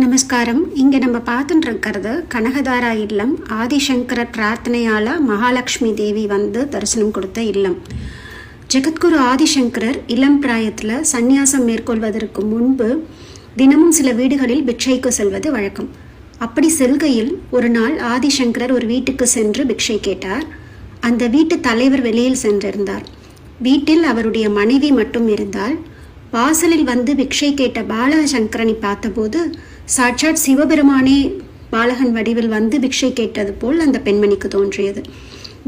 நமஸ்காரம். இங்கே நம்ம பார்த்துட்டு இருக்கிறது கனகதாரா இல்லம். ஆதிசங்கரர் பிரார்த்தனையால் மகாலட்சுமி தேவி வந்து தரிசனம் கொடுத்த இல்லம். ஜெகத்குரு ஆதிசங்கரர் இளம் பிராயத்தில் சந்நியாசம் மேற்கொள்வதற்கு முன்பு தினமும் சில வீடுகளில் பிக்ஷைக்கு செல்வது வழக்கம். அப்படி செல்கையில் ஒரு நாள் ஆதிசங்கரர் ஒரு வீட்டுக்கு சென்று பிக்ஷை கேட்டார். அந்த வீட்டு தலைவர் வெளியில் சென்றிருந்தார். வீட்டில் அவருடைய மனைவி மட்டும் இருந்தால். வாசலில் வந்து பிக்ஷை கேட்ட பாலசங்கரனை பார்த்தபோது சாட்சாத் சிவபெருமானே பாலகன் வடிவில் வந்து பிக்ஷை கேட்டது போல் அந்த பெண்மணிக்கு தோன்றியது.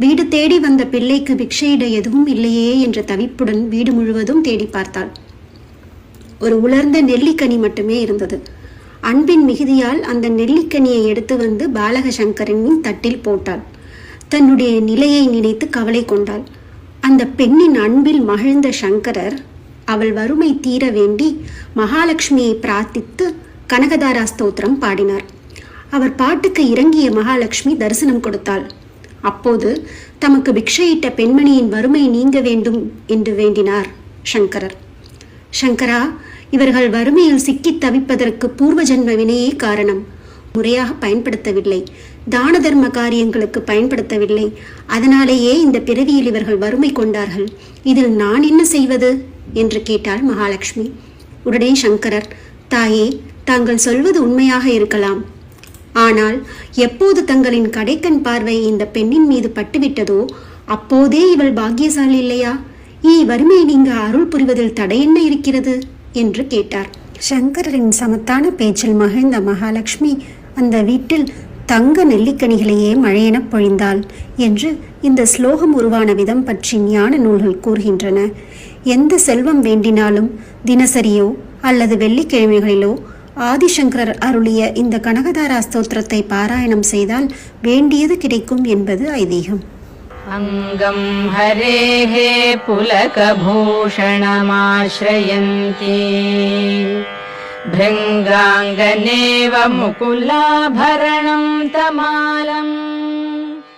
வீடு தேடி வந்த பிள்ளைக்கு பிக்ஷையிட எதுவும் இல்லையே என்ற தவிப்புடன் வீடு முழுவதும் தேடி பார்த்தாள். ஒரு உலர்ந்த நெல்லிக்கனி மட்டுமே இருந்தது. அன்பின் மிகுதியால் அந்த நெல்லிக்கனியை எடுத்து வந்து பாலக சங்கரனின் தட்டில் போட்டாள். தன்னுடைய நிலையை நினைத்து கவலை கொண்டாள். அந்த பெண்ணின் அன்பில் மகிழ்ந்த சங்கரர் அவள் வறுமை தீர வேண்டி மகாலட்சுமியை பிரார்த்தித்து கனகதாரா ஸ்தோத்திரம் பாடினார். அவர் பாட்டுக்கு இறங்கிய மகாலட்சுமி தரிசனம் கொடுத்தாள். அப்போது தமக்கு பிக்ஷையிட்ட பெண்மணியின் வறுமை நீங்க வேண்டும் என்று வேண்டினார் சங்கரர். சங்கரா, இவர்கள் வறுமையில் சிக்கி தவிப்பதற்கு பூர்வ ஜன்ம வினையே காரணம். முறையாக பயன்படுத்தவில்லை, தான தர்ம காரியங்களுக்கு பயன்படுத்தவில்லை. அதனாலேயே இந்த பிறவியில் இவர்கள் வறுமை கொண்டார்கள். இதில் நான் என்ன செய்வது என்று கேட்டாள் மகாலட்சுமி. உடனே சங்கரர், தாயே, தாங்கள் சொல்வது உண்மையாக இருக்கலாம். ஆனால் எப்போது தங்களின் கடைக்கண் பார்வை இந்த பெண்ணின் மீது பட்டுவிட்டதோ அப்போதே இவள் பாக்கியசாலி இல்லையா? வறுமை நீங்க அருள் புரிவதில் தடை என்ன இருக்கிறது என்று கேட்டார். சங்கரரின் சமத்தான பேச்சில் மகிழ்ந்த மகாலட்சுமி அந்த வீட்டில் தங்க நெல்லிக்கனிகளையே மழையென பொழிந்தாள் என்று இந்த ஸ்லோகம் உருவான விதம் பற்றி ஞான நூல்கள் கூறுகின்றன. எந்த செல்வம் வேண்டினாலும் தினசரியோ அல்லது வெள்ளிக்கிழமைகளிலோ ஆதிசங்கரர் அருளிய இந்த கனகதாரா ஸ்தோத்திரத்தை பாராயணம் செய்தால் வேண்டியது கிடைக்கும் என்பது ஐதீகம். அங்கம் ஹரேஹே புலகபூஷணமாஶ்ரயந்தி பிருங்காங்கனேவ முகுலாபரணம் தமாலம்